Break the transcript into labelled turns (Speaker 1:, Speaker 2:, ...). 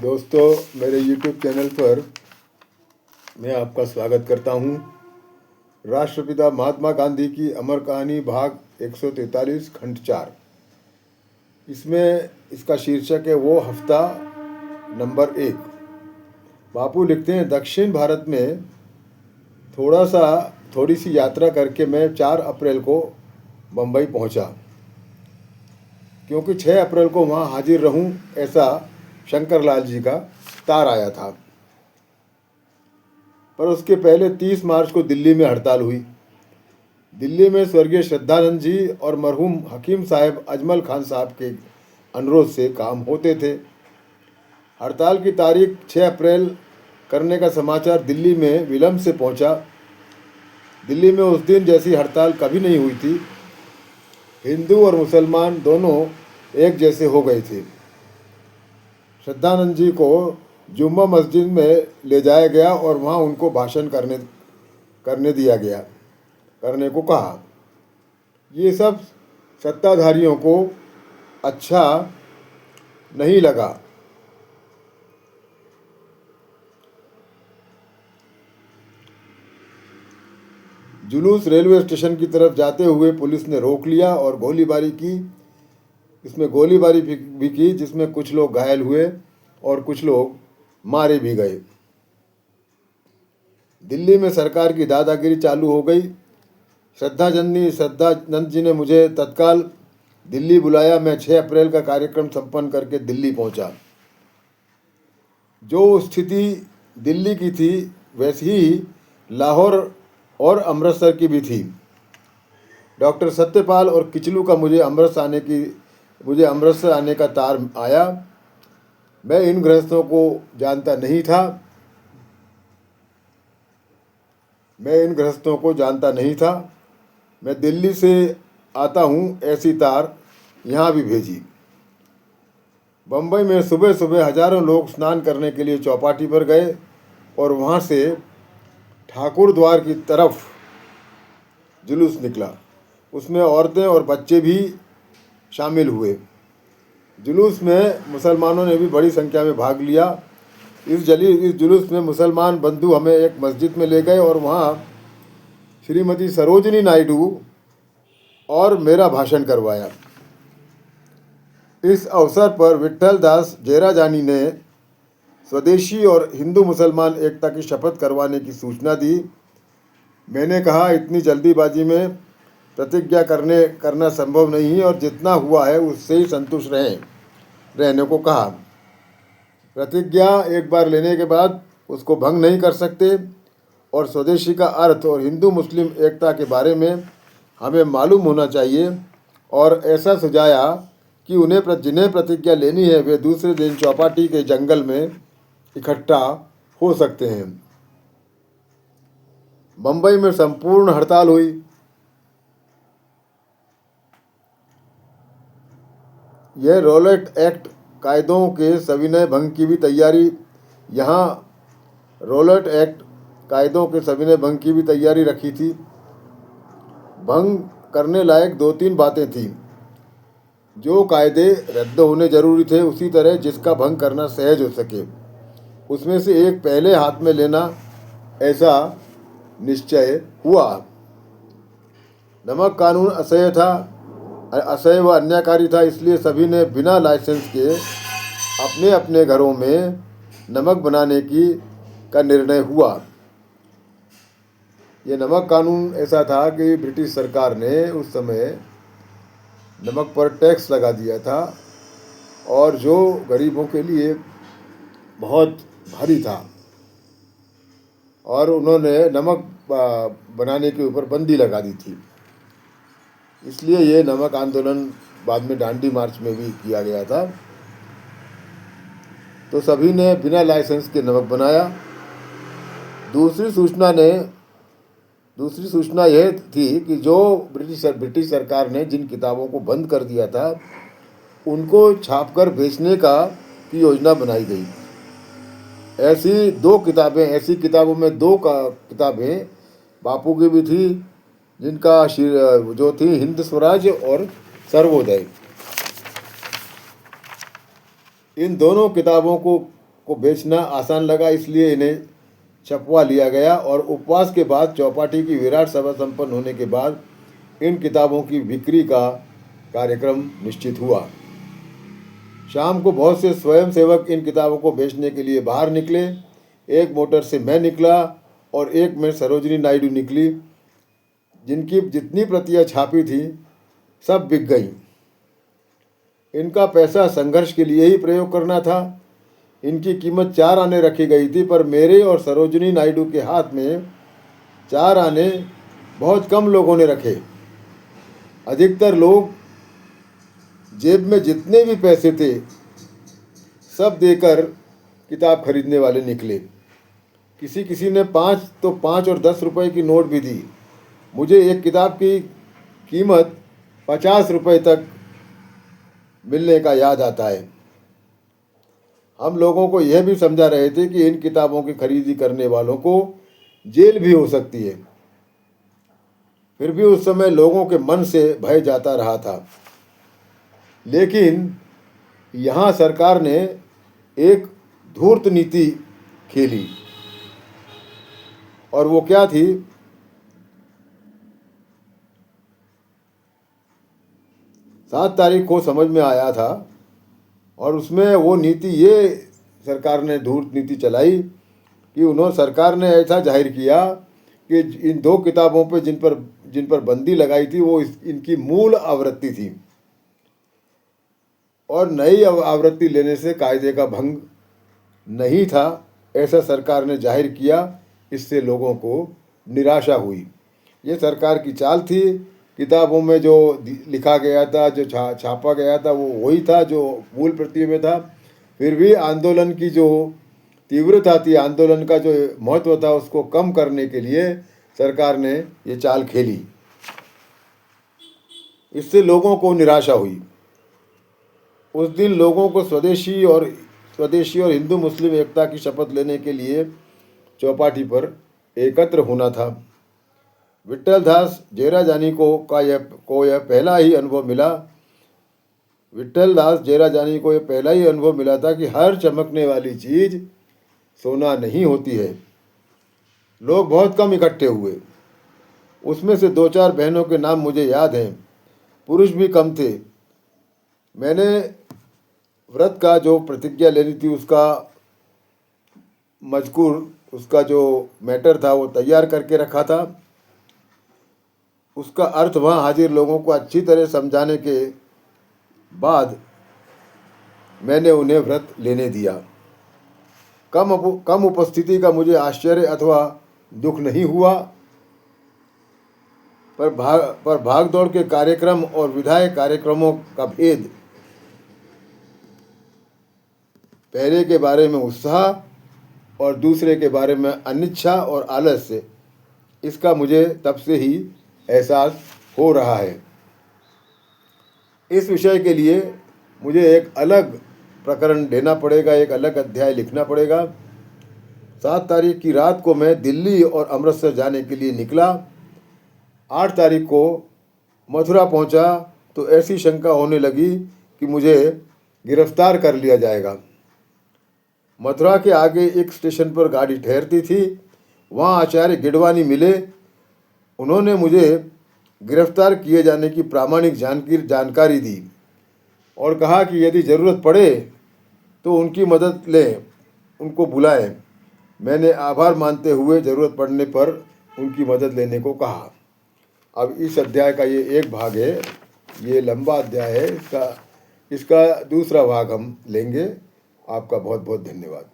Speaker 1: दोस्तों, मेरे YouTube channel पर मैं आपका स्वागत करता हूं। राष्ट्रपिता महात्मा गांधी की अमर कहानी भाग 143 खंड 4। इसमें इसका शीर्षक है वो हफ्ता नंबर 1। बापू लिखते हैं, दक्षिण भारत में थोड़ी सी यात्रा करके मैं 4 अप्रैल को बम्बई पहुंचा, क्योंकि 6 अप्रैल को वहां हाजिर रहूं ऐसा शंकरलाल जी का तार आया था। पर उसके पहले 30 मार्च को दिल्ली में हड़ताल हुई। दिल्ली में स्वर्गीय श्रद्धानंद जी और मरहूम हकीम साहब अजमल खान साहब के अनुरोध से काम होते थे। हड़ताल की तारीख 6 अप्रैल करने का समाचार दिल्ली में विलंब से पहुंचा। दिल्ली में उस दिन जैसी हड़ताल कभी नहीं हुई थी। हिंदू और मुसलमान दोनों एक जैसे हो गए थे। श्रद्धानंद जी को जुम्मा मस्जिद में ले जाया गया और वहाँ उनको भाषण करने को कहा। ये सब सत्ताधारियों को अच्छा नहीं लगा। जुलूस रेलवे स्टेशन की तरफ जाते हुए पुलिस ने रोक लिया और गोलीबारी की। इसमें गोलीबारी भी की, जिसमें कुछ लोग घायल हुए और कुछ लोग मारे भी गए। दिल्ली में सरकार की दादागिरी चालू हो गई। श्रद्धानंद जी ने मुझे तत्काल दिल्ली बुलाया। मैं 6 अप्रैल का कार्यक्रम संपन्न करके दिल्ली पहुंचा। जो स्थिति दिल्ली की थी वैसी ही लाहौर और अमृतसर की भी थी। डॉक्टर सत्यपाल और किचलू का मुझे अमृतसर आने का तार आया। मैं इन गृहस्थों को जानता नहीं था। मैं दिल्ली से आता हूँ ऐसी तार यहाँ भी भेजी। बम्बई में सुबह सुबह हजारों लोग स्नान करने के लिए चौपाटी पर गए और वहाँ से ठाकुर द्वार की तरफ जुलूस निकला। उसमें औरतें और बच्चे भी शामिल हुए। जुलूस में मुसलमानों ने भी बड़ी संख्या में भाग लिया। इस जुलूस में मुसलमान बंधु हमें एक मस्जिद में ले गए और वहाँ श्रीमती सरोजिनी नायडू और मेरा भाषण करवाया। इस अवसर पर विट्ठल दास जयराजानी ने स्वदेशी और हिंदू मुसलमान एकता की शपथ करवाने की सूचना दी। मैंने कहा, इतनी जल्दीबाजी में प्रतिज्ञा करना संभव नहीं है और जितना हुआ है उससे ही संतुष्ट रहने को कहा। प्रतिज्ञा एक बार लेने के बाद उसको भंग नहीं कर सकते और स्वदेशी का अर्थ और हिंदू मुस्लिम एकता के बारे में हमें मालूम होना चाहिए। और ऐसा सुझाया कि जिन्हें प्रतिज्ञा लेनी है वे दूसरे दिन चौपाटी के जंगल में इकट्ठा हो सकते हैं। बम्बई में संपूर्ण हड़ताल हुई। यह रॉलेट एक्ट कायदों के सविनय भंग की भी तैयारी रखी थी। भंग करने लायक 2-3 बातें थीं। जो कायदे रद्द होने जरूरी थे, उसी तरह जिसका भंग करना सहज हो सके, उसमें से एक पहले हाथ में लेना, ऐसा निश्चय हुआ। नमक कानून असह्य व अन्यायकारी था, इसलिए सभी ने बिना लाइसेंस के अपने अपने घरों में नमक बनाने का निर्णय हुआ। ये नमक कानून ऐसा था कि ब्रिटिश सरकार ने उस समय नमक पर टैक्स लगा दिया था और जो गरीबों के लिए बहुत भारी था, और उन्होंने नमक बनाने के ऊपर बंदी लगा दी थी। इसलिए ये नमक आंदोलन बाद में दांडी मार्च में भी किया गया था। तो सभी ने बिना लाइसेंस के नमक बनाया। दूसरी सूचना यह थी कि जो ब्रिटिश सरकार ने जिन किताबों को बंद कर दिया था उनको छापकर बेचने की योजना बनाई गई। ऐसी किताबों में 2 किताबें बापू की भी थी, जिनका जो थी हिंद स्वराज और सर्वोदय। इन दोनों किताबों को को बेचना आसान लगा, इसलिए इन्हें छपवा लिया गया और उपवास के बाद चौपाटी की विराट सभा संपन्न होने के बाद इन किताबों की बिक्री का कार्यक्रम निश्चित हुआ। शाम को बहुत से स्वयंसेवक इन किताबों को बेचने के लिए बाहर निकले। एक मोटर से मैं निकला और एक में सरोजिनी नायडू निकली। जिनकी जितनी प्रतियां छापी थी सब बिक गईं। इनका पैसा संघर्ष के लिए ही प्रयोग करना था। इनकी कीमत 4 आने रखी गई थी, पर मेरे और सरोजिनी नायडू के हाथ में 4 आने बहुत कम लोगों ने रखे। अधिकतर लोग जेब में जितने भी पैसे थे सब देकर किताब खरीदने वाले निकले। किसी किसी ने 5 और 10 रुपए की नोट भी दी। मुझे एक किताब की कीमत 50 रुपए तक मिलने का याद आता है। हम लोगों को यह भी समझा रहे थे कि इन किताबों की खरीदी करने वालों को जेल भी हो सकती है। फिर भी उस समय लोगों के मन से भय जाता रहा था। लेकिन यहाँ सरकार ने एक धूर्त नीति खेली, और वो क्या थी? 7 तारीख को समझ में आया था, और उसमें वो नीति ये सरकार ने धूर्त नीति चलाई कि सरकार ने ऐसा जाहिर किया कि इन 2 किताबों पे जिन पर बंदी लगाई थी वो इनकी मूल आवृत्ति थी, और नई आवृत्ति लेने से कायदे का भंग नहीं था, ऐसा सरकार ने जाहिर किया। इससे लोगों को निराशा हुई। ये सरकार की चाल थी। किताबों में जो लिखा गया था, जो छापा गया था, वो वही था जो मूल प्रति में था। फिर भी आंदोलन की जो तीव्रता थी, आंदोलन का जो महत्व था, उसको कम करने के लिए सरकार ने ये चाल खेली। इससे लोगों को निराशा हुई। उस दिन लोगों को स्वदेशी और हिंदू मुस्लिम एकता की शपथ लेने के लिए चौपाटी पर एकत्र होना था। विट्ठल दास जयराजानी को यह पहला ही अनुभव मिला। विट्ठल दास जयराजानी को यह पहला ही अनुभव मिला था कि हर चमकने वाली चीज़ सोना नहीं होती है। लोग बहुत कम इकट्ठे हुए। उसमें से 2-4 बहनों के नाम मुझे याद हैं। पुरुष भी कम थे। मैंने व्रत का जो प्रतिज्ञा लेनी थी उसका मजकूर, उसका जो मैटर था वो तैयार करके रखा था। उसका अर्थ वहाँ हाजिर लोगों को अच्छी तरह समझाने के बाद मैंने उन्हें व्रत लेने दिया। कम उपस्थिति का मुझे आश्चर्य अथवा दुख नहीं हुआ, पर भागदौड़ के कार्यक्रम और विधायक कार्यक्रमों का भेद, पहले के बारे में उत्साह और दूसरे के बारे में अनिच्छा और आलस्य, इसका मुझे तब से ही एहसास हो रहा है। इस विषय के लिए मुझे एक अलग प्रकरण देना पड़ेगा, एक अलग अध्याय लिखना पड़ेगा। 7 तारीख की रात को मैं दिल्ली और अमृतसर जाने के लिए निकला। 8 तारीख को मथुरा पहुंचा तो ऐसी शंका होने लगी कि मुझे गिरफ्तार कर लिया जाएगा। मथुरा के आगे एक स्टेशन पर गाड़ी ठहरती थी। वहाँ आचार्य गिडवानी मिले। उन्होंने मुझे गिरफ्तार किए जाने की प्रामाणिक जानकारी दी और कहा कि यदि ज़रूरत पड़े तो उनकी मदद लें, उनको बुलाएं। मैंने आभार मानते हुए ज़रूरत पड़ने पर उनकी मदद लेने को कहा। अब इस अध्याय का ये एक भाग है, ये लंबा अध्याय है। इसका दूसरा भाग हम लेंगे। आपका बहुत बहुत धन्यवाद।